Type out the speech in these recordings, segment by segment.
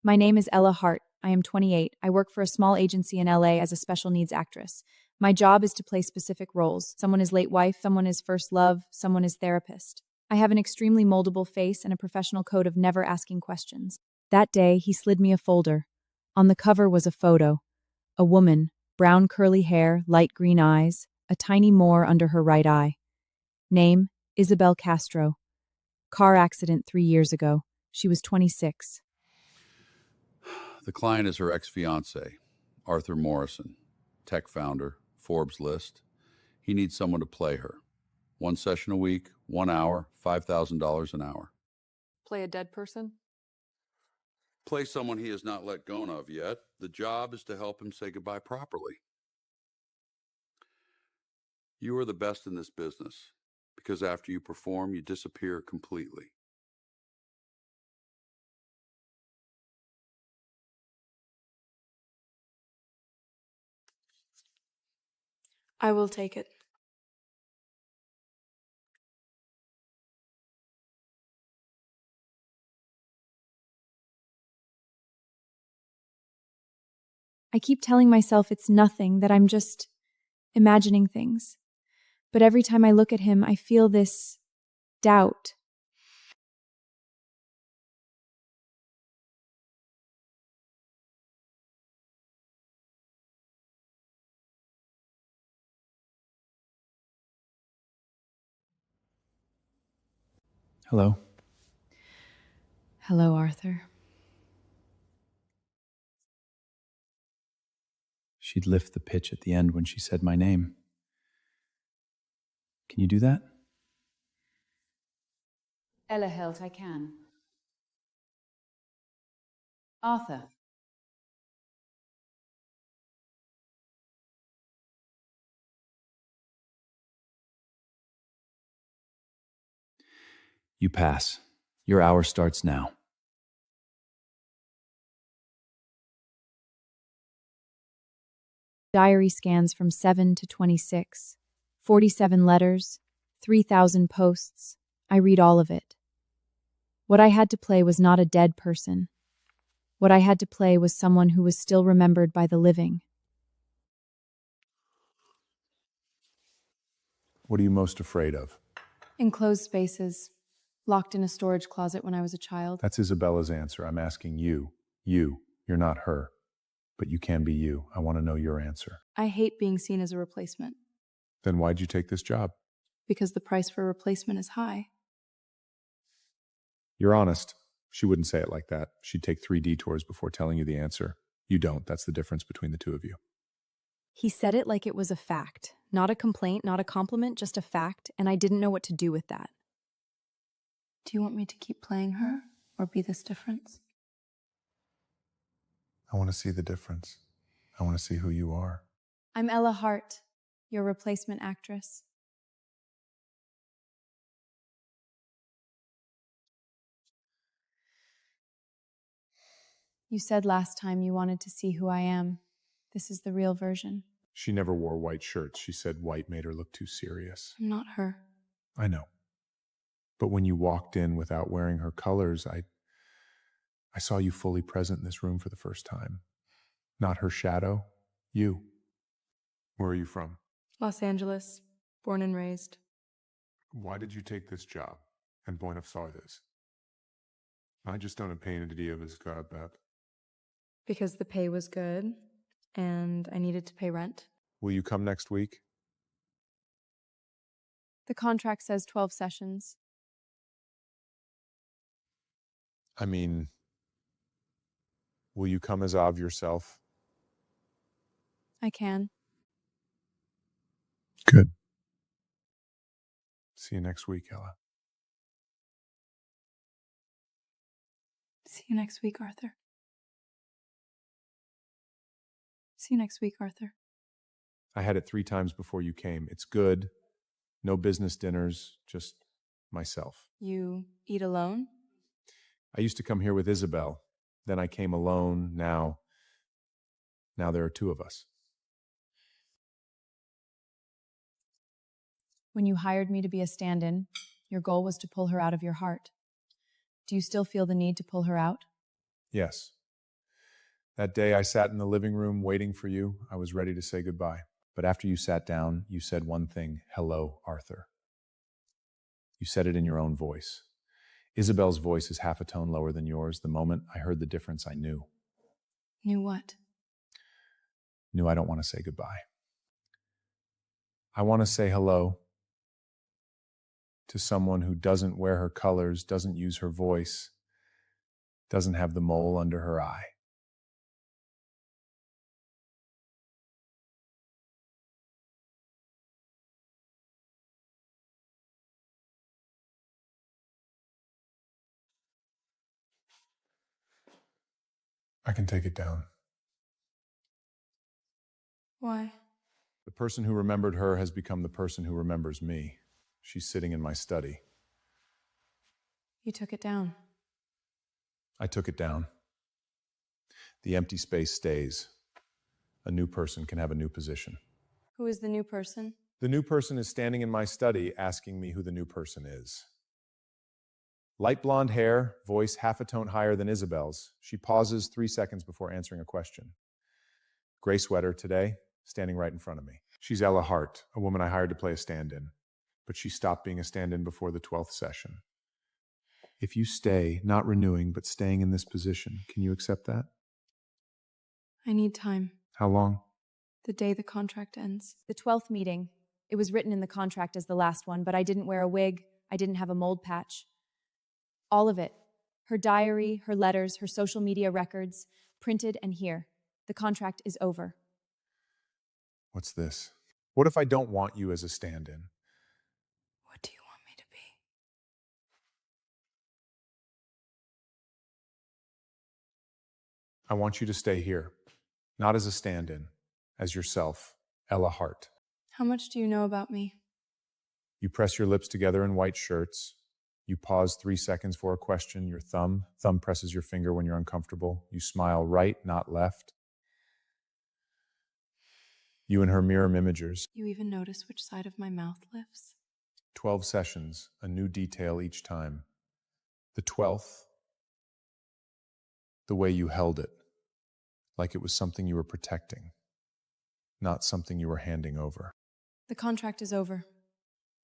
My name is Ella Hart. I am 28. I work for a small agency in LA as a special needs actress. My job is to play specific roles. Someone is late wife, someone is first love, someone is therapist. I have an extremely moldable face and a professional code of never asking questions. That day, he slid me a folder. On the cover was a photo. A woman, brown curly hair, light green eyes, a tiny more under her right eye. Name, Isabel Castro. Car accident 3 years ago. She was 26. The client is her ex-fiancé, Arthur Morrison, tech founder, Forbes list. He needs someone to play her. 1 session a week, 1 hour, $5,000 an hour. Play a dead person? Play someone he has not let go of yet. The job is to help him say goodbye properly. You are the best in this business because after you perform, you disappear completely. I will take it. I keep telling myself it's nothing, that I'm just imagining things. But every time I look at him, I feel this doubt. Hello. Hello, Arthur. She'd lift the pitch at the end when she said my name. Can you do that? Ella Helt, I can. Arthur. You pass. Your hour starts now. Diary scans from 7 to 26. 47 letters, 3,000 posts. I read all of it. What I had to play was not a dead person. What I had to play was someone who was still remembered by the living. What are you most afraid of? Enclosed spaces. Locked in a storage closet when I was a child. That's Isabella's answer. I'm asking you. You. You're not her. But you can be you. I want to know your answer. I hate being seen as a replacement. Then why'd you take this job? Because the price for a replacement is high. You're honest. She wouldn't say it like that. She'd take 3 detours before telling you the answer. You don't. That's the difference between the two of you. He said it like it was a fact. Not a complaint, not a compliment, just a fact, and I didn't know what to do with that. Do you want me to keep playing her or be this difference? I want to see the difference. I want to see who you are. I'm Ella Hart, your replacement actress. You said last time you wanted to see who I am. This is the real version. She never wore white shirts. She said white made her look too serious. I'm not her. I know. But when you walked in without wearing her colors, I saw you fully present in this room for the first time. Not her shadow, you. Where are you from? Los Angeles. Born and raised. Why did you take this job en Buenos Aires? I just don't opinião de that. Because the pay was good and I needed to pay rent. Will you come next week? The contract says 12 sessions. I mean, will you come as of yourself? I can. Good. See you next week, Ella. See you next week, Arthur. See you next week, Arthur. I had it 3 times before you came. It's good. No business dinners, just myself. You eat alone? I used to come here with Isabel. Then I came alone. Now there are 2 of us. When you hired me to be a stand-in, your goal was to pull her out of your heart. Do you still feel the need to pull her out? Yes. That day I sat in the living room waiting for you. I was ready to say goodbye. But after you sat down, you said one thing, "Hello, Arthur." You said it in your own voice. Isabel's voice is half a tone lower than yours. The moment I heard the difference, I knew. Knew what? Knew I don't want to say goodbye. I want to say hello to someone who doesn't wear her colors, doesn't use her voice, doesn't have the mole under her eye. I can take it down. Why? The person who remembered her has become the person who remembers me. She's sitting in my study. You took it down. I took it down. The empty space stays. A new person can have a new position. Who is the new person? The new person is standing in my study asking me who the new person is. Light blonde hair, voice half a tone higher than Isabel's. She pauses 3 seconds before answering a question. Gray sweater today, standing right in front of me. She's Ella Hart, a woman I hired to play a stand-in. But she stopped being a stand-in before the 12th session. If you stay, not renewing, but staying in this position, can you accept that? I need time. How long? The day the contract ends. The 12th meeting. It was written in the contract as the last one, but I didn't wear a wig. I didn't have a mold patch. All of it. Her diary, her letters, her social media records, printed and here. The contract is over. What's this? What if I don't want you as a stand-in? What do you want me to be? I want you to stay here, not as a stand-in, as yourself, Ella Hart. How much do you know about me? You press your lips together in white shirts. You pause 3 seconds for a question. Your thumb presses your finger when you're uncomfortable. You smile right, not left. You and her mirror imagers. You even notice which side of my mouth lifts? 12 sessions, a new detail each time. The 12th, the way you held it, like it was something you were protecting, not something you were handing over. The contract is over.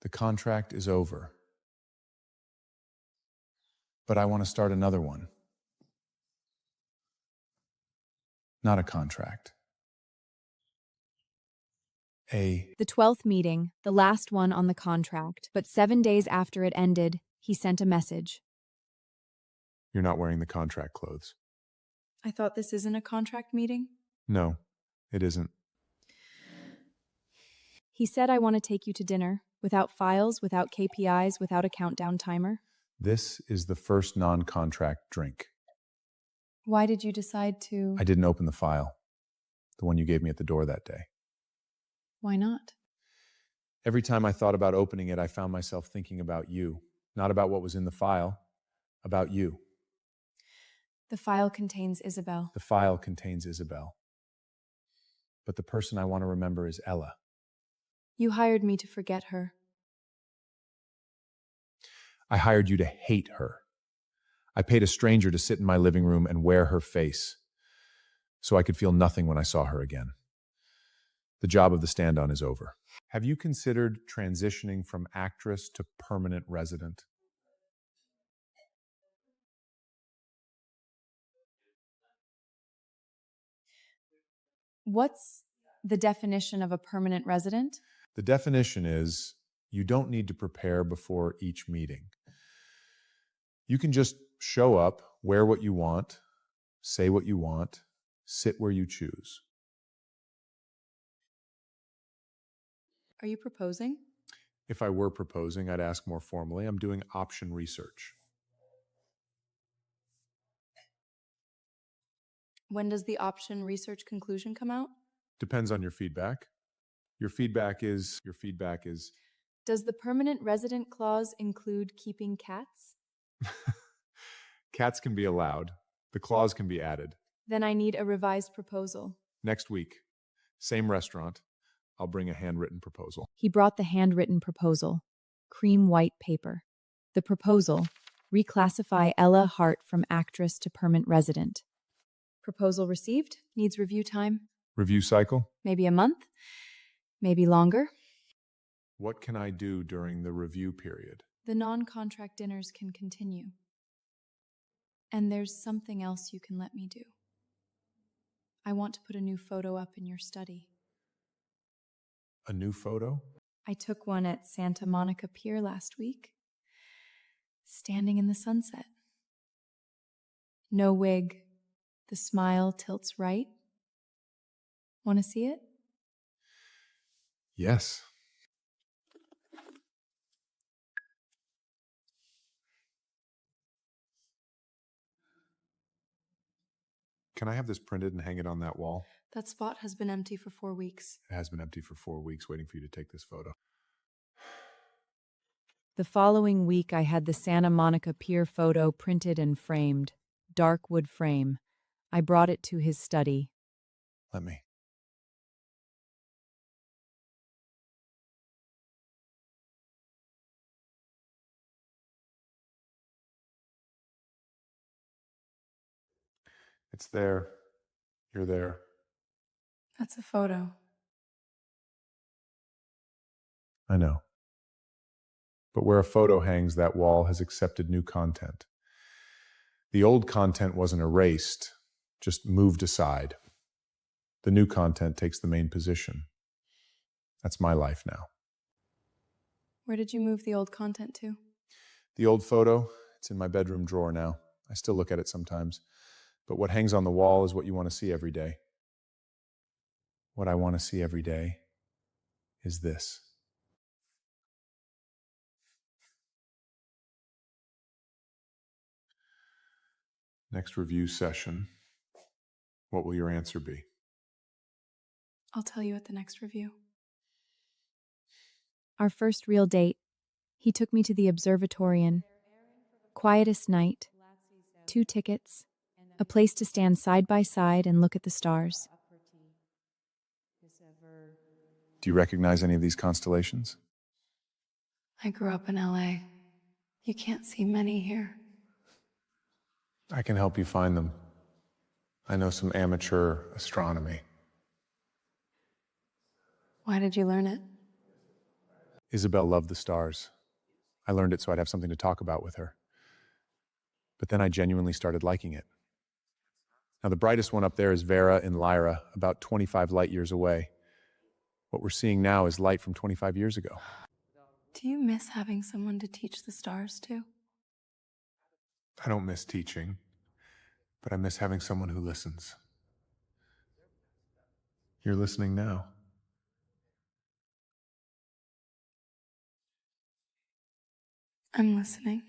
The contract is over. But I want to start another one. Not a contract. The 12th meeting, the last one on the contract, but 7 days after it ended, he sent a message. You're not wearing the contract clothes. I thought this isn't a contract meeting. No, it isn't. He said, I want to take you to dinner, without files, without KPIs, without a countdown timer. This is the first non-contract drink. Why did you decide to? I didn't open the file, the one you gave me at the door that day. Why not? Every time I thought about opening it, I found myself thinking about you. Not about what was in the file, about you. The file contains Isabel. The file contains Isabel. But the person I want to remember is Ella. You hired me to forget her. I hired you to hate her. I paid a stranger to sit in my living room and wear her face, so I could feel nothing when I saw her again. The job of the stand-on is over. Have you considered transitioning from actress to permanent resident? What's the definition of a permanent resident? The definition is you don't need to prepare before each meeting. You can just show up, wear what you want, say what you want, sit where you choose. Are you proposing? If I were proposing, I'd ask more formally. I'm doing option research. When does the option research conclusion come out? Depends on your feedback. Your feedback is... Does the permanent resident clause include keeping cats? Cats can be allowed. The clause can be added. Then I need a revised proposal. Next week, same restaurant, I'll bring a handwritten proposal. He brought the handwritten proposal, cream white paper. The proposal, reclassify Ella Hart from actress to permanent resident. Proposal received. Needs review time. Review cycle? Maybe a month. Maybe longer. What can I do during the review period? The non-contract dinners can continue. And there's something else you can let me do. I want to put a new photo up in your study. A new photo? I took one at Santa Monica Pier last week. Standing in the sunset. No wig. The smile tilts right. Want to see it? Yes. Can I have this printed and hang it on that wall? That spot has been empty for 4 weeks. It has been empty for 4 weeks waiting for you to take this photo. The following week, I had the Santa Monica Pier photo printed and framed. Dark wood frame. I brought it to his study. Let me. It's there. You're there. That's a photo. I know. But where a photo hangs, that wall has accepted new content. The old content wasn't erased, just moved aside. The new content takes the main position. That's my life now. Where did you move the old content to? The old photo, it's in my bedroom drawer now. I still look at it sometimes. But what hangs on the wall is what you want to see every day. What I want to see every day is this. Next review session, what will your answer be? I'll tell you at the next review. Our first real date. He took me to the observatorium. Quietest night. 2 tickets. A place to stand side by side and look at the stars. Do you recognize any of these constellations? I grew up in LA. You can't see many here. I can help you find them. I know some amateur astronomy. Why did you learn it? Isabel loved the stars. I learned it so I'd have something to talk about with her. But then I genuinely started liking it. Now, the brightest one up there is Vera in Lyra, about 25 light years away. What we're seeing now is light from 25 years ago. Do you miss having someone to teach the stars to? I don't miss teaching, but I miss having someone who listens. You're listening now. I'm listening.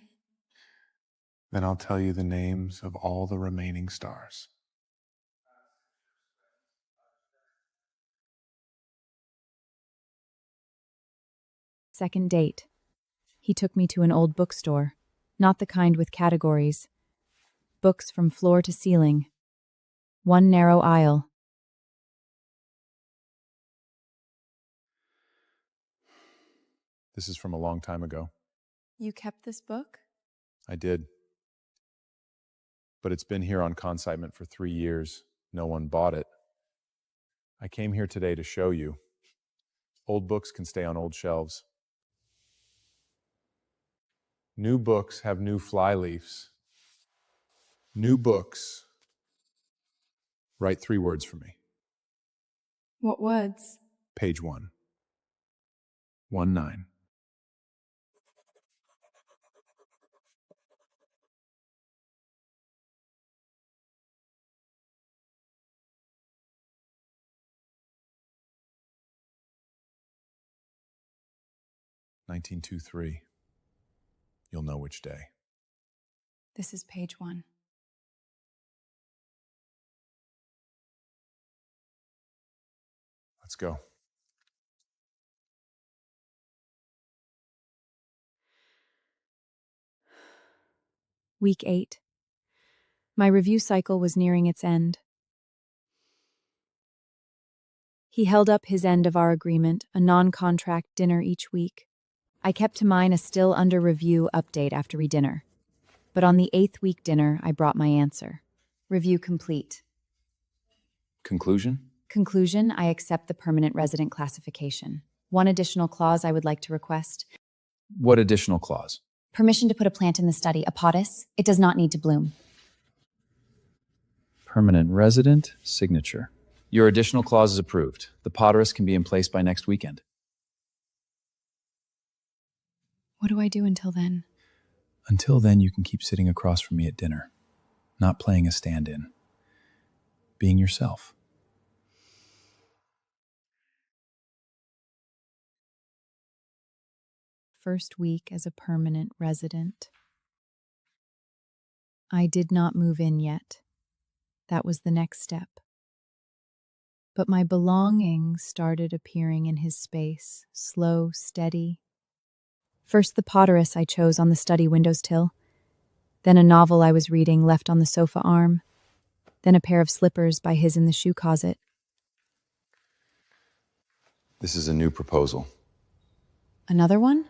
Then I'll tell you the names of all the remaining stars. Second date. He took me to an old bookstore. Not the kind with categories. Books from floor to ceiling. One narrow aisle. This is from a long time ago. You kept this book? I did. But it's been here on consignment for 3 years. No one bought it. I came here today to show you. Old books can stay on old shelves. New books have new flyleafs. New books. Write 3 words for me. What words? Page 1. 19. $1923. You'll know which day. This is page 1. Let's go. Week 8. My review cycle was nearing its end. He held up his end of our agreement, a non-contract dinner each week. I kept to mine a still under review update after dinner. But on the 8th week dinner, I brought my answer. Review complete. Conclusion? Conclusion, I accept the permanent resident classification. One additional clause I would like to request. What additional clause? Permission to put a plant in the study, a potus. It does not need to bloom. Permanent resident, signature. Your additional clause is approved. The potterus can be in place by next weekend. What do I do until then? Until then, you can keep sitting across from me at dinner, not playing a stand-in, being yourself. First week as a permanent resident. I did not move in yet. That was the next step. But my belongings started appearing in his space, slow, steady. First the potterus I chose on the study windows till, then a novel I was reading left on the sofa arm, then a pair of slippers by his in the shoe closet. This is a new proposal. Another one?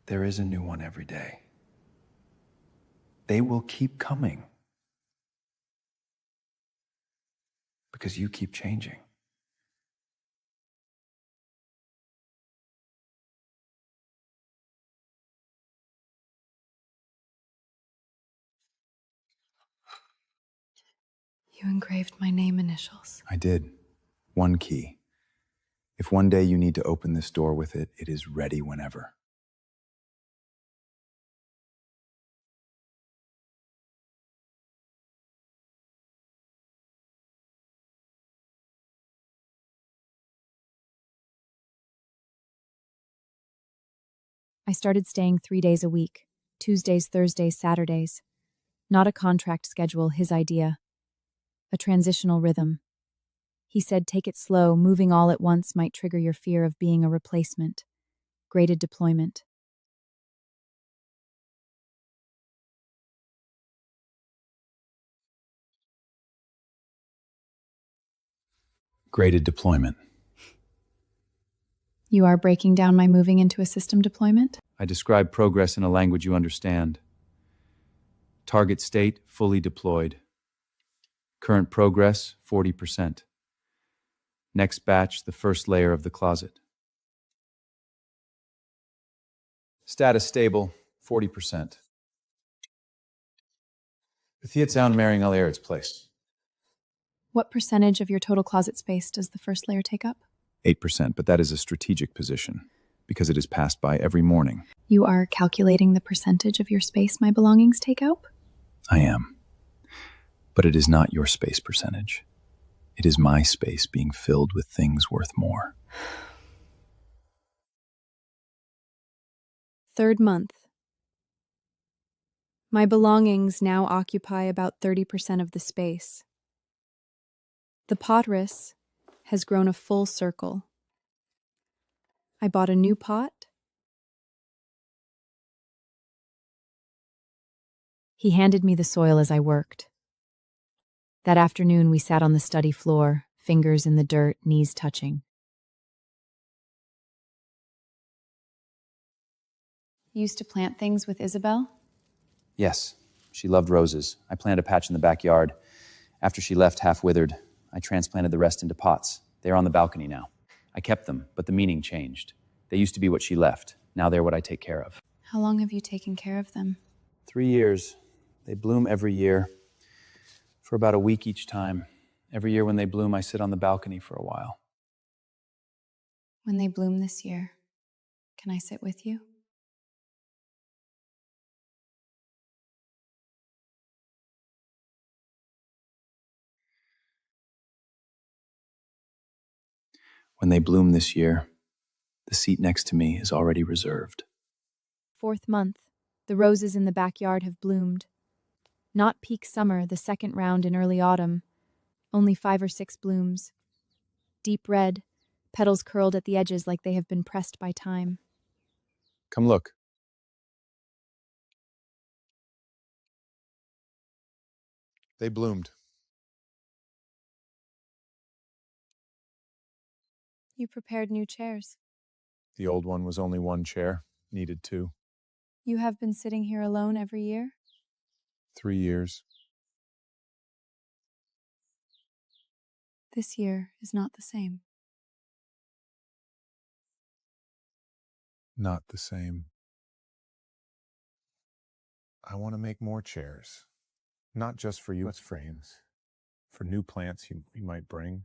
There is a new one every day. They will keep coming. Because you keep changing. You engraved my name initials. I did. One key. If one day you need to open this door with it, it is ready whenever. I started staying 3 days a week, Tuesdays, Thursdays, Saturdays. Not a contract schedule, his idea. A transitional rhythm. He said take it slow, moving all at once might trigger your fear of being a replacement. Graded deployment. Graded deployment. You are breaking down my moving into a system deployment? I describe progress in a language you understand. Target state, fully deployed. Current progress, 40%. Next batch, the first layer of the closet. Status stable, 40%. Bethiat sound marrying all air its place. What percentage of your total closet space does the first layer take up? 8%, but that is a strategic position, because it is passed by every morning. You are calculating the percentage of your space my belongings take up? I am. But it is not your space percentage. It is my space being filled with things worth more. Third month. My belongings now occupy about 30% of the space. The potterus has grown a full circle. I bought a new pot. He handed me the soil as I worked. That afternoon, we sat on the study floor, fingers in the dirt, knees touching. You used to plant things with Isabel? Yes, she loved roses. I planted a patch in the backyard. After she left half withered, I transplanted the rest into pots. They're on the balcony now. I kept them, but the meaning changed. They used to be what she left. Now they're what I take care of. How long have you taken care of them? 3 years. They bloom every year. For about a week each time. Every year when they bloom, I sit on the balcony for a while. When they bloom this year, can I sit with you? When they bloom this year, the seat next to me is already reserved. 4th month. The roses in the backyard have bloomed. Not peak summer, the second round in early autumn. Only 5 or 6 blooms. Deep red, petals curled at the edges like they have been pressed by time. Come look. They bloomed. You prepared new chairs. The old one was only one chair, needed 2. You have been sitting here alone every year? 3 years. This year is not the same. Not the same. I want to make more chairs. Not just for you as frames. For new plants you might bring.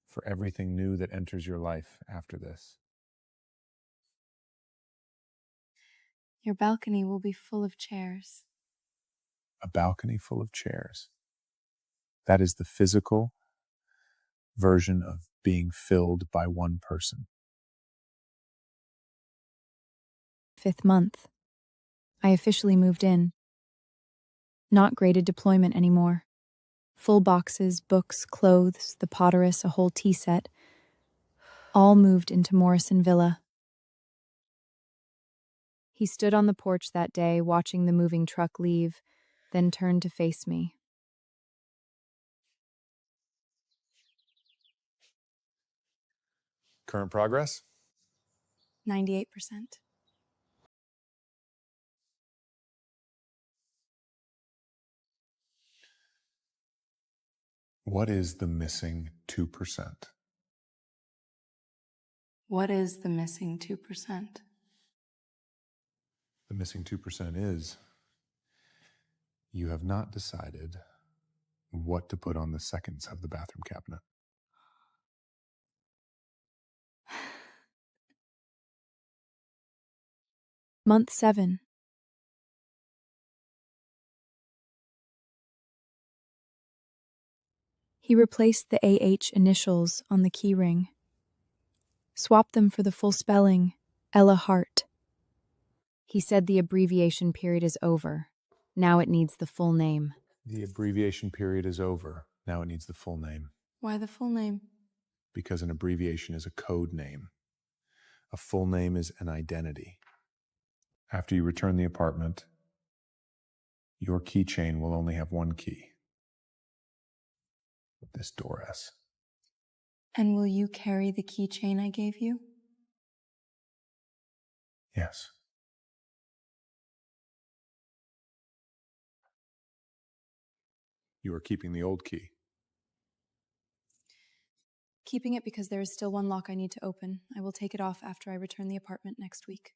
For everything new that enters your life after this. Your balcony will be full of chairs. A balcony full of chairs. That is the physical version of being filled by one person. 5th month. I officially moved in. Not graded deployment anymore. Full boxes, books, clothes, the potteress, a whole tea set. All moved into Morrison Villa. He stood on the porch that day, watching the moving truck leave, then turned to face me. Current progress? 98%. What is the missing 2%? What is the missing 2%? The missing 2% is you have not decided what to put on the seconds of the bathroom cabinet. Month 7. He replaced the AH initials on the keyring. Swapped them for the full spelling, Ella Hart. He said the abbreviation period is over. Now it needs the full name. The abbreviation period is over. Now it needs the full name. Why the full name? Because an abbreviation is a code name. A full name is an identity. After you return the apartment, your keychain will only have one key. This door S. And will you carry the keychain I gave you? Yes. You are keeping the old key. Keeping it because there is still one lock I need to open. I will take it off after I return the apartment next week.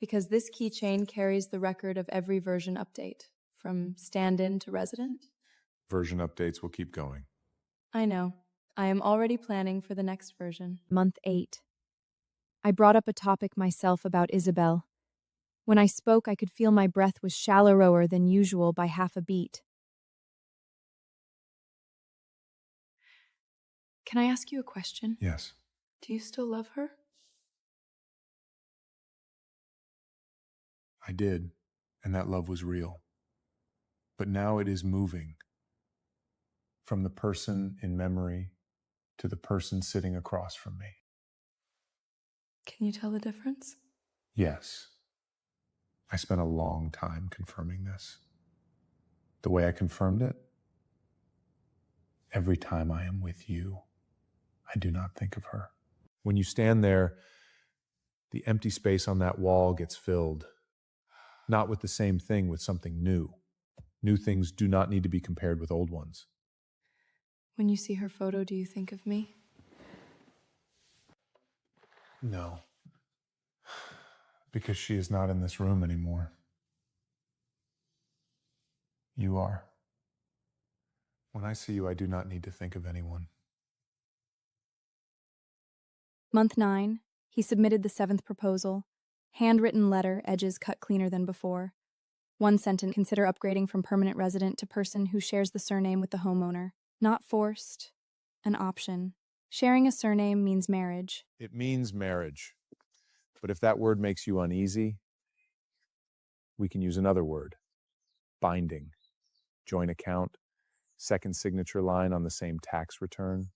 Because this keychain carries the record of every version update, from stand-in to resident. Version updates will keep going. I know. I am already planning for the next version. Month 8. I brought up a topic myself about Isabel. When I spoke, I could feel my breath was shallower than usual by half a beat. Can I ask you a question? Yes. Do you still love her? I did, and that love was real. But now it is moving from the person in memory to the person sitting across from me. Can you tell the difference? Yes. I spent a long time confirming this. The way I confirmed it, every time I am with you, I do not think of her. When you stand there, the empty space on that wall gets filled, not with the same thing, with something new. New things do not need to be compared with old ones. When you see her photo, do you think of me? No. Because she is not in this room anymore. You are. When I see you, I do not need to think of anyone. Month 9. He submitted the 7th proposal. Handwritten letter, edges cut cleaner than before. One sentence, consider upgrading from permanent resident to person who shares the surname with the homeowner. Not forced, an option. Sharing a surname means marriage. It means marriage. But if that word makes you uneasy, we can use another word. Binding. Joint account. Second signature line on the same tax return.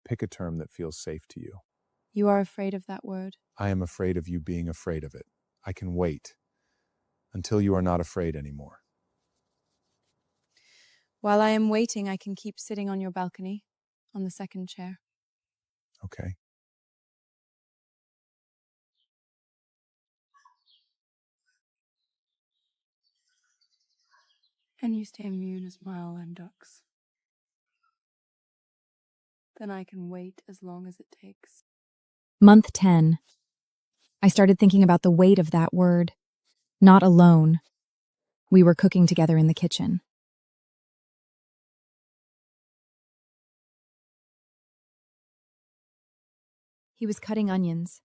Pick a term that feels safe to you. You are afraid of that word. I am afraid of you being afraid of it. I can wait until you are not afraid anymore. While I am waiting, I can keep sitting on your balcony, on the 2nd chair. Okay. And you stay immune as Mile and Ducks. Then I can wait as long as it takes. Month 10. I started thinking about the weight of that word. Not alone. We were cooking together in the kitchen. He was cutting onions.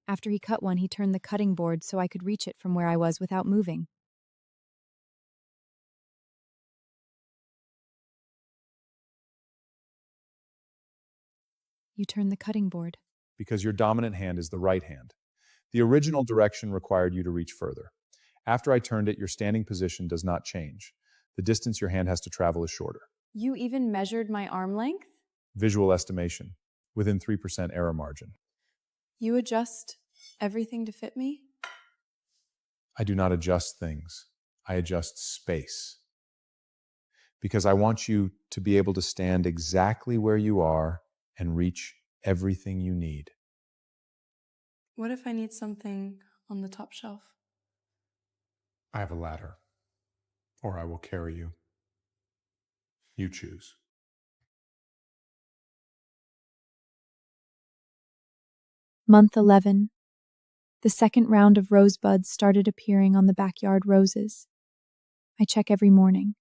After he cut one, he turned the cutting board so I could reach it from where I was without moving. You turned the cutting board. Because your dominant hand is the right hand. The original direction required you to reach further. After I turned it, your standing position does not change. The distance your hand has to travel is shorter. You even measured my arm length? Visual estimation, within 3% error margin. You adjust everything to fit me? I do not adjust things. I adjust space. Because I want you to be able to stand exactly where you are and reach everything you need. What if I need something on the top shelf? I have a ladder, or I will carry you. You choose. Month 11. The second round of rosebuds started appearing on the backyard roses. I check every morning.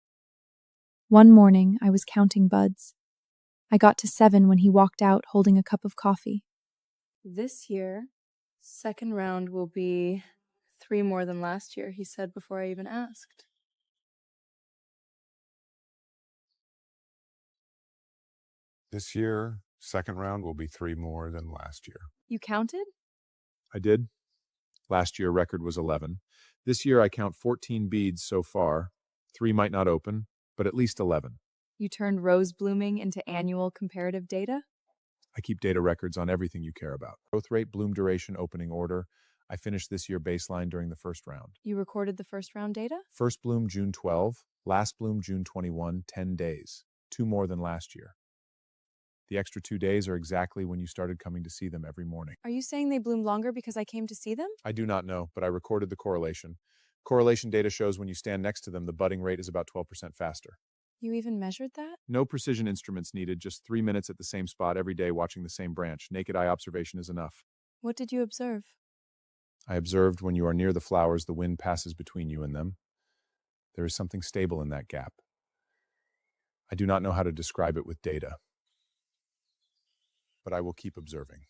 One morning, I was counting buds. I got to 7 when he walked out holding a cup of coffee. This year, second round will be 3 more than last year, he said before I even asked. This year, second round will be 3 more than last year. You counted? I did. Last year, record was 11. This year, I count 14 beads so far. 3 might not open, but at least 11. You turned rose blooming into annual comparative data? I keep data records on everything you care about. Growth rate, bloom duration, opening order. I finished this year baseline during the first round. You recorded the first round data? First bloom, June 12. Last bloom, June 21, 10 days. 2 more than last year. The extra 2 days are exactly when you started coming to see them every morning. Are you saying they bloomed longer because I came to see them? I do not know, but I recorded the correlation. Correlation data shows when you stand next to them, the budding rate is about 12% faster. You even measured that? No precision instruments needed, just 3 minutes at the same spot every day watching the same branch. Naked eye observation is enough. What did you observe? I observed when you are near the flowers, the wind passes between you and them. There is something stable in that gap. I do not know how to describe it with data, but I will keep observing.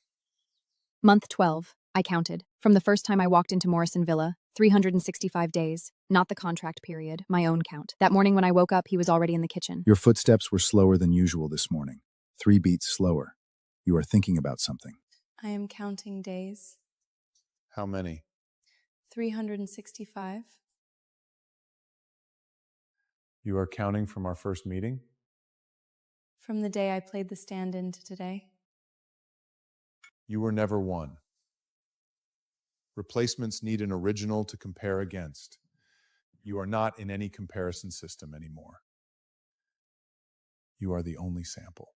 Month 12. I counted. From the first time I walked into Morrison Villa, 365 days. Not the contract period, my own count. That morning when I woke up, he was already in the kitchen. Your footsteps were slower than usual this morning. 3 beats slower. You are thinking about something. I am counting days. How many? 365. You are counting from our first meeting? From the day I played the stand-in to today. You were never one. Replacements need an original to compare against. You are not in any comparison system anymore. You are the only sample.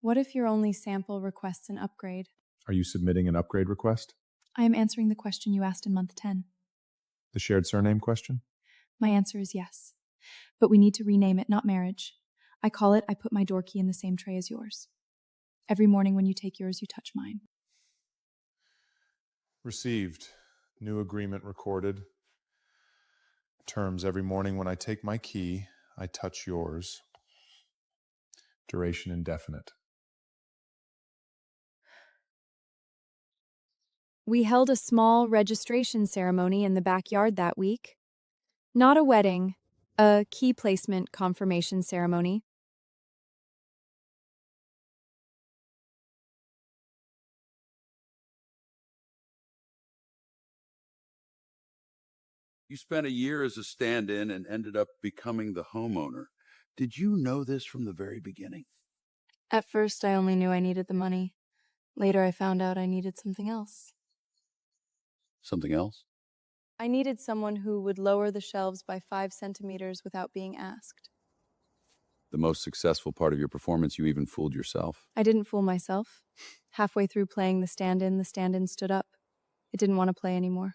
What if your only sample requests an upgrade? Are you submitting an upgrade request? I am answering the question you asked in month 10. The shared surname question? My answer is yes. But we need to rename it, not marriage. I call it, I put my door key in the same tray as yours. Every morning when you take yours, you touch mine. Received. New agreement recorded. Terms: every morning when I take my key, I touch yours. Duration indefinite. We held a small registration ceremony in the backyard that week. Not a wedding, a key placement confirmation ceremony. You spent a year as a stand-in and ended up becoming the homeowner. Did you know this from the very beginning? At first, I only knew I needed the money. Later, I found out I needed something else. Something else? I needed someone who would lower the shelves by 5 centimeters without being asked. The most successful part of your performance, you even fooled yourself. I didn't fool myself. Halfway through playing the stand-in stood up. It didn't want to play anymore.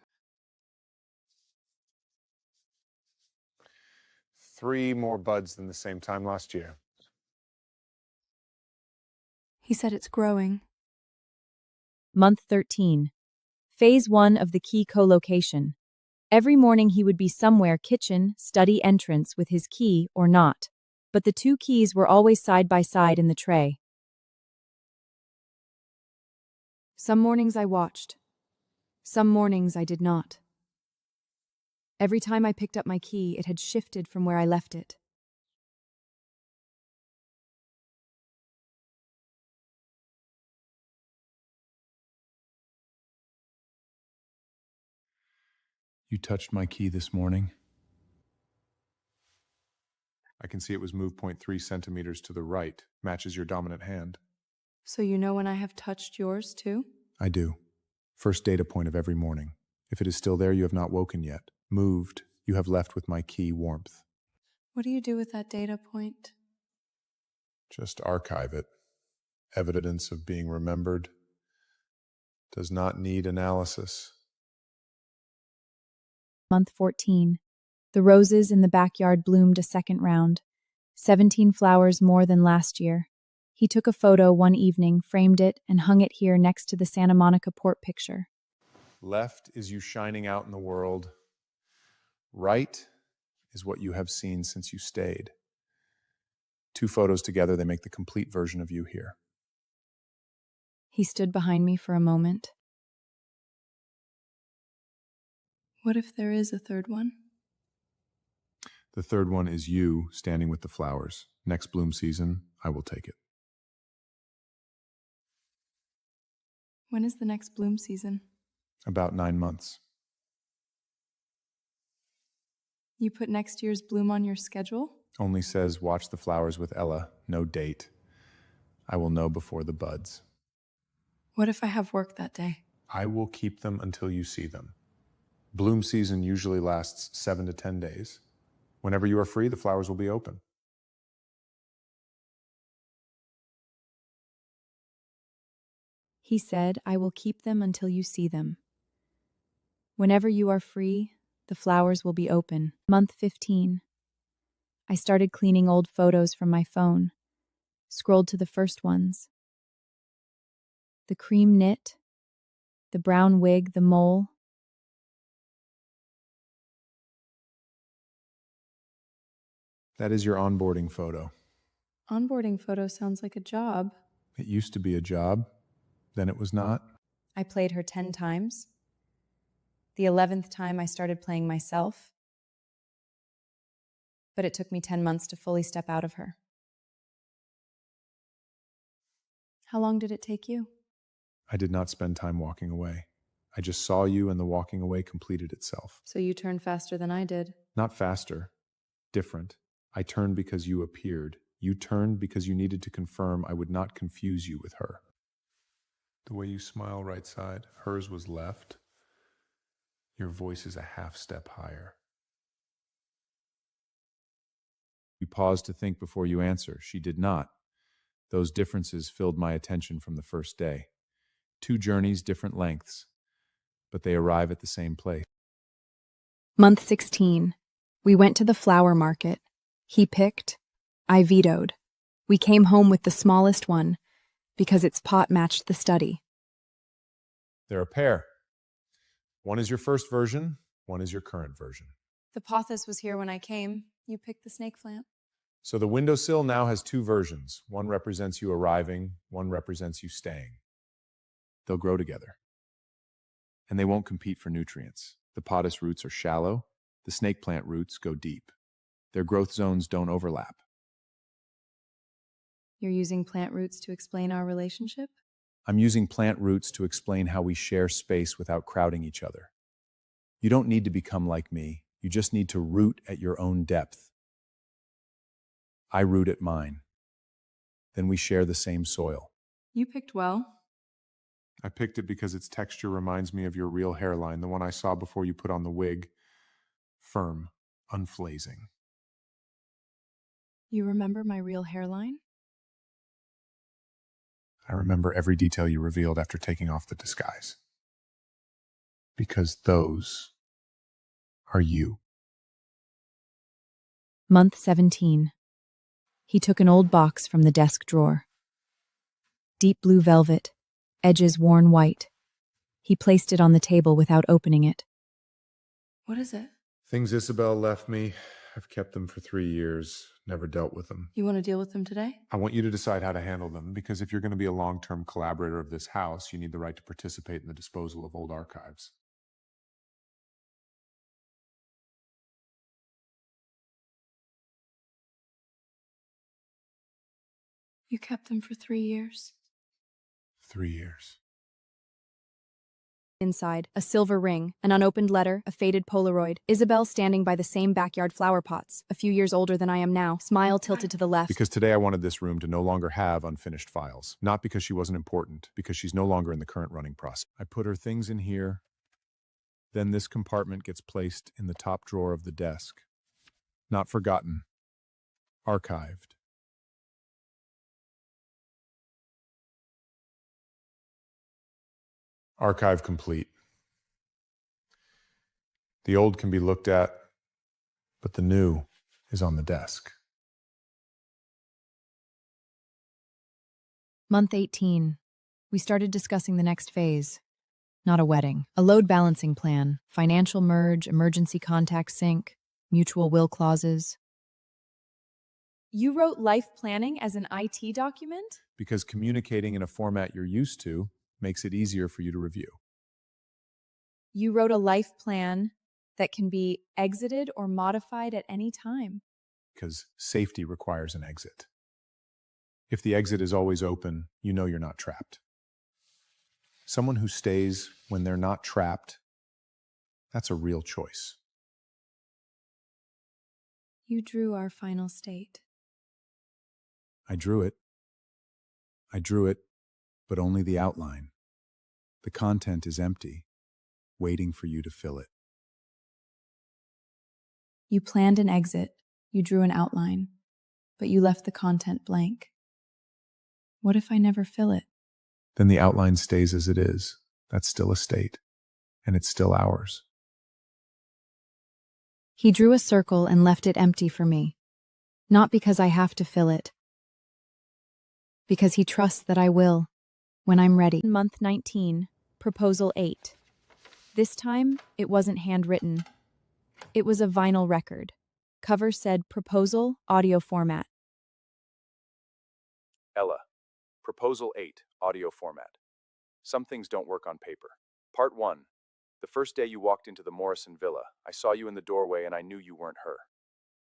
3 more buds than the same time last year. He said it's growing. Month 13. Phase 1 of the key co-location. Every morning he would be somewhere kitchen, study entrance with his key or not. But the two keys were always side by side in the tray. Some mornings I watched. Some mornings I did not. Every time I picked up my key, it had shifted from where I left it. You touched my key this morning. I can see it was moved 0.3 centimeters to the right. Matches your dominant hand. So you know when I have touched yours too? I do. First data point of every morning. If it is still there, you have not woken yet. Moved, you have left with my key warmth. What do you do with that data point? Just archive it. Evidence of being remembered. Does not need analysis. Month 14. The roses in the backyard bloomed a second round. 17 flowers more than last year. He took a photo one evening, framed it, and hung it here next to the Santa Monica port picture. Left is you shining out in the world. Right is what you have seen since you stayed. 2 photos together, they make the complete version of you here. He stood behind me for a moment. What if there is a third one? The third one is you standing with the flowers. Next bloom season, I will take it. When is the next bloom season? About 9 months. You put next year's bloom on your schedule? Only says watch the flowers with Ella, no date. I will know before the buds. What if I have work that day? I will keep them until you see them. Bloom season usually lasts 7 to 10 days. Whenever you are free, the flowers will be open. He said, I will keep them until you see them. Whenever you are free, the flowers will be open. Month 15. I started cleaning old photos from my phone. Scrolled to the first ones. The cream knit, the brown wig, the mole. That is your onboarding photo. Onboarding photo sounds like a job. It used to be a job, then it was not. I played her 10 times. The 11th time I started playing myself. But it took me 10 months to fully step out of her. How long did it take you? I did not spend time walking away. I just saw you and the walking away completed itself. So you turned faster than I did. Not faster, different. I turned because you appeared. You turned because you needed to confirm I would not confuse you with her. The way you smile right side, hers was left. Your voice is a half step higher. You paused to think before you answer. She did not. Those differences filled my attention from the first day. 2 journeys, different lengths, but they arrive at the same place. Month 16. We went to the flower market. He picked. I vetoed. We came home with the smallest one because its pot matched the study. They're a pair. One is your first version, one is your current version. The pothos was here when I came. You picked the snake plant. So the windowsill now has 2 versions. One represents you arriving, one represents you staying. They'll grow together. And they won't compete for nutrients. The pothos roots are shallow, the snake plant roots go deep. Their growth zones don't overlap. You're using plant roots to explain our relationship? I'm using plant roots to explain how we share space without crowding each other. You don't need to become like me. You just need to root at your own depth. I root at mine. Then we share the same soil. You picked well. I picked it because its texture reminds me of your real hairline, the one I saw before you put on the wig. Firm, unflazing. You remember my real hairline? I remember every detail you revealed after taking off the disguise. Because those are you. Month 17. He took an old box from the desk drawer. Deep blue velvet, edges worn white. He placed it on the table without opening it. What is it? Things Isabel left me. I've kept them for 3 years, never dealt with them. You want to deal with them today? I want you to decide how to handle them, because if you're going to be a long-term collaborator of this house, you need the right to participate in the disposal of old archives. You kept them for 3 years. 3 years. Inside, a silver ring, an unopened letter, a faded Polaroid. Isabel standing by the same backyard flower pots, a few years older than I am now, smile tilted to the left. Because today I wanted this room to no longer have unfinished files. Not because she wasn't important, because she's no longer in the current running process. I put her things in here. Then this compartment gets placed in the top drawer of the desk. Not forgotten. Archived. Archive complete. The old can be looked at, but the new is on the desk. Month 18. We started discussing the next phase. Not a wedding. A load balancing plan, financial merge, emergency contact sync, mutual will clauses. You wrote life planning as an IT document? Because communicating in a format you're used to makes it easier for you to review. You wrote a life plan that can be exited or modified at any time. Because safety requires an exit. If the exit is always open, you know you're not trapped. Someone who stays when they're not trapped, that's a real choice. You drew our final state. I drew it. I drew it, but only the outline. The content is empty, waiting for you to fill it. You planned an exit, you drew an outline, but you left the content blank. What if I never fill it? Then the outline stays as it is. That's still a state, and it's still ours. He drew a circle and left it empty for me. Not because I have to fill it. Because he trusts that I will, when I'm ready. Month 19, Proposal 8. This time, it wasn't handwritten. It was a vinyl record. Cover said Proposal, Audio Format. Ella, Proposal 8, Audio Format. Some things don't work on paper. Part 1. The first day you walked into the Morrison Villa, I saw you in the doorway and I knew you weren't her.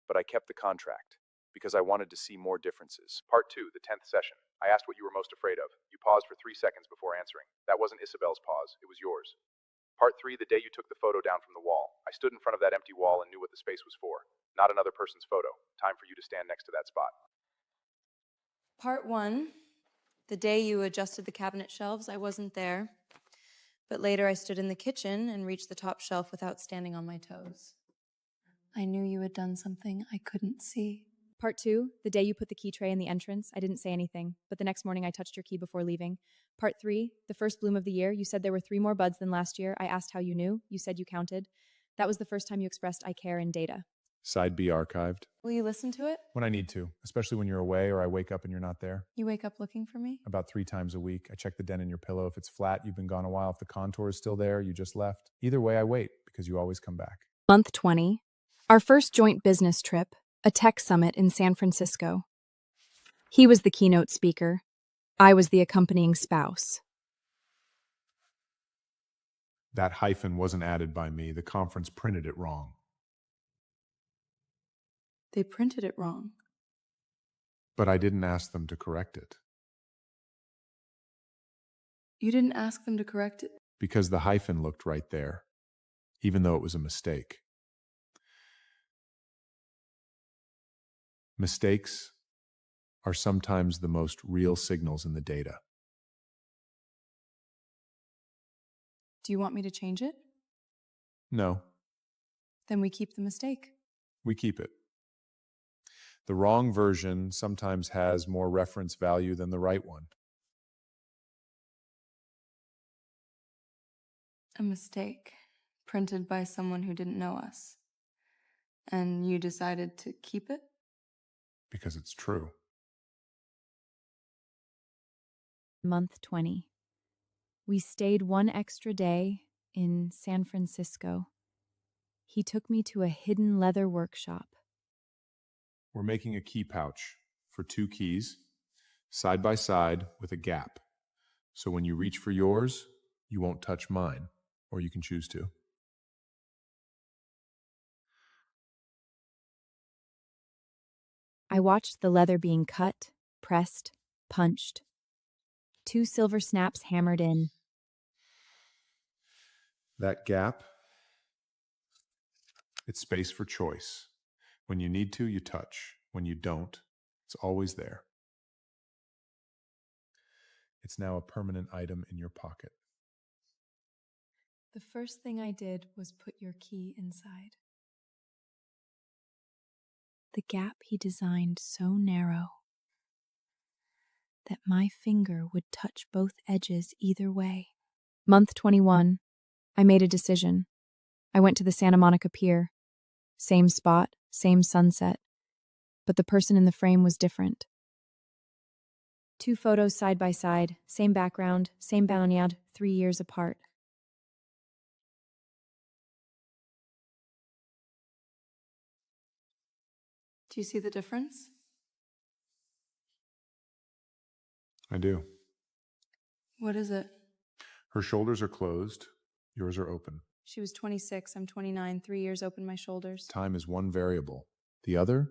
But I kept the contract, because I wanted to see more differences. Part 2, the 10th session. I asked what you were most afraid of. You paused for 3 seconds before answering. That wasn't Isabel's pause, it was yours. Part 3, the day you took the photo down from the wall. I stood in front of that empty wall and knew what the space was for. Not another person's photo. Time for you to stand next to that spot. Part 1, the day you adjusted the cabinet shelves, I wasn't there. But later I stood in the kitchen and reached the top shelf without standing on my toes. I knew you had done something I couldn't see. Part 2, the day you put the key tray in the entrance, I didn't say anything, but the next morning I touched your key before leaving. Part 3, the first bloom of the year, you said there were 3 more buds than last year. I asked how you knew. You said you counted. That was the first time you expressed I care in data. Side B archived. Will you listen to it? When I need to, especially when you're away or I wake up and you're not there. You wake up looking for me? About 3 times a week. I check the dent in your pillow. If it's flat, you've been gone a while. If the contour is still there, you just left. Either way, I wait, because you always come back. Month 20. Our first joint business trip, a tech summit in San Francisco. He was the keynote speaker. I was the accompanying spouse. That hyphen wasn't added by me. The conference printed it wrong. They printed it wrong. But I didn't ask them to correct it. You didn't ask them to correct it? Because the hyphen looked right there, even though it was a mistake. Mistakes are sometimes the most real signals in the data. Do you want me to change it? No, Then we keep the mistake. we keep it. The wrong version sometimes has more reference value than the right one. A mistake, printed by someone who didn't know us. And you decided to keep it? Because it's true. Month 20. We stayed one extra day in San Francisco. He took me to a hidden leather workshop. We're making a key pouch for 2 keys, side by side with a gap. So when you reach for yours, you won't touch mine, or you can choose to. I watched the leather being cut, pressed, punched. 2 silver snaps hammered in. That gap, it's space for choice. When you need to, you touch. When you don't, it's always there. It's now a permanent item in your pocket. The first thing I did was put your key inside. The gap he designed so narrow that my finger would touch both edges either way. Month 21. I made a decision. I went to the Santa Monica Pier. Same spot, same sunset. But the person in the frame was different. 2 photos side by side, same background, same banyard, 3 years apart. Do you see the difference? I do. What is it? Her shoulders are closed. Yours are open. She was 26, I'm 29, 3 years open my shoulders. Time is one variable. The other,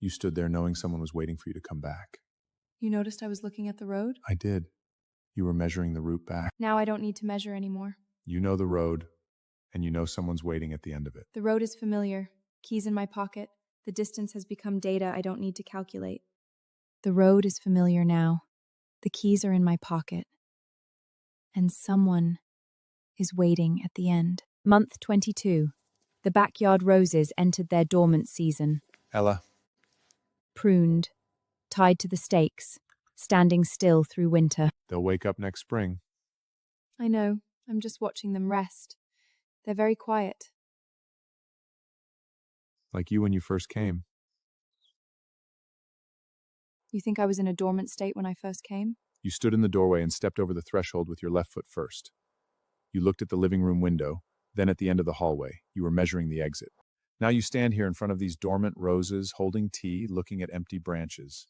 you stood there knowing someone was waiting for you to come back. You noticed I was looking at the road? I did. You were measuring the route back. Now I don't need to measure anymore. You know the road, and you know someone's waiting at the end of it. The road is familiar. Keys in my pocket. The distance has become data I don't need to calculate. The road is familiar now. The keys are in my pocket. And someone is waiting at the end. Month 22. The backyard roses entered their dormant season. Ella, Pruned, tied to the stakes, standing still through winter. they'll wake up next spring. I know. I'm just watching them rest. They're very quiet. Like you when you first came. You think I was in a dormant state when I first came? You stood in the doorway and stepped over the threshold with your left foot first. You looked at the living room window, then at the end of the hallway. You were measuring the exit. Now you stand here in front of these dormant roses, holding tea, looking at empty branches.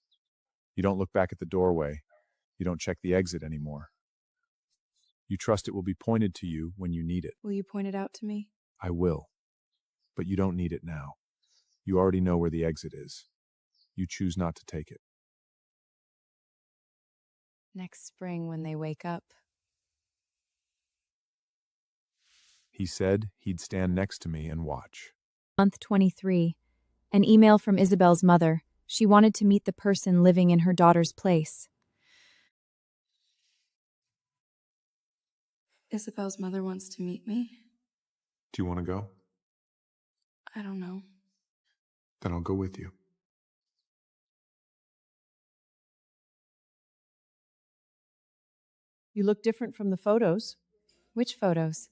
You don't look back at the doorway. You don't check the exit anymore. You trust it will be pointed to you when you need it. Will you point it out to me? I will. But you don't need it now. You already know where the exit is. You choose not to take it. Next spring when they wake up. He said he'd stand next to me and watch. Month 23. An email from Isabel's mother. She wanted to meet the person living in her daughter's place. Isabel's mother wants to meet me. Do you want to go? I don't know. Then I'll go with you. You look different from the photos. Which photos?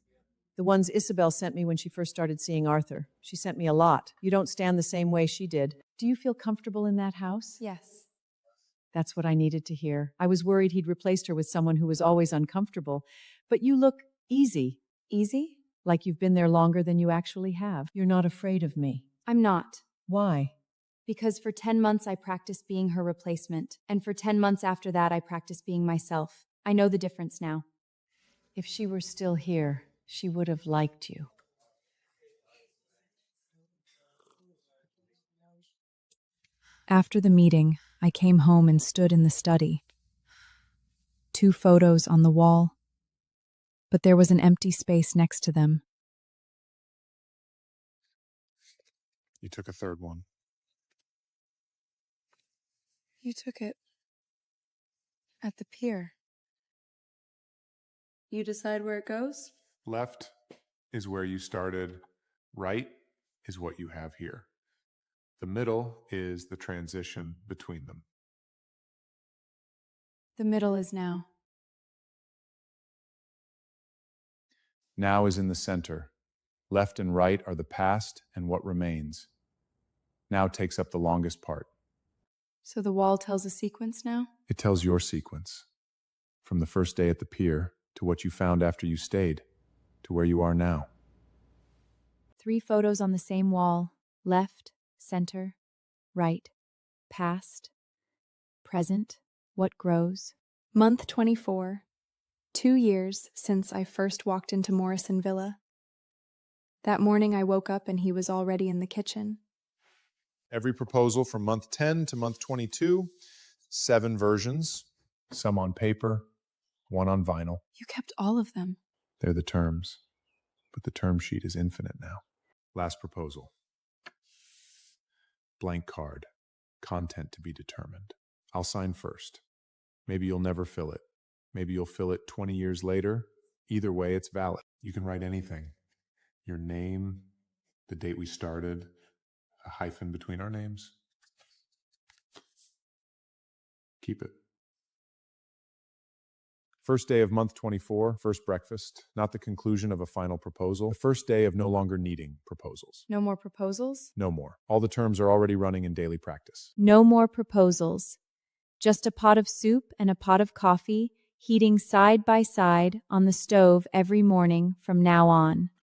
The ones Isabel sent me when she first started seeing Arthur. She sent me a lot. You don't stand the same way she did. Do you feel comfortable in that house? Yes. That's what I needed to hear. I was worried he'd replaced her with someone who was always uncomfortable. But you look easy. Easy? Like you've been there longer than you actually have. You're not afraid of me. I'm not. Why? Because for 10 months I practiced being her replacement. And for 10 months after that I practiced being myself. I know the difference now. If she were still here, she would have liked you. After the meeting, I came home and stood in the study. 2 photos on the wall, but there was an empty space next to them. You took a third one. You took it at the pier. You decide where it goes? Left is where you started. Right is what you have here. The middle is the transition between them. The middle is now. Now is in the center. Left and right are the past and what remains. now takes up the longest part. So the wall tells a sequence now? It tells your sequence. From the first day at the pier, to what you found after you stayed, to where you are now. 3 photos on the same wall: left, center, right, past, present, what grows. Month 24. 2 years since I first walked into Morrison Villa. That morning I woke up and he was already in the kitchen. Every proposal from month 10 to month 22, 7 versions, some on paper, 1 on vinyl. You kept all of them. They're the terms, but the term sheet is infinite now. Last proposal. Blank card, content to be determined. I'll sign first. Maybe you'll never fill it. Maybe you'll fill it 20 years later. Either way, it's valid. You can write anything. Your name, the date we started, a hyphen between our names. Keep it. First day of month 24, first breakfast, not the conclusion of a final proposal. The first day of no longer needing proposals. No more proposals? No more. All the terms are already running in daily practice. No more proposals. Just a pot of soup and a pot of coffee, heating side by side on the stove every morning from now on.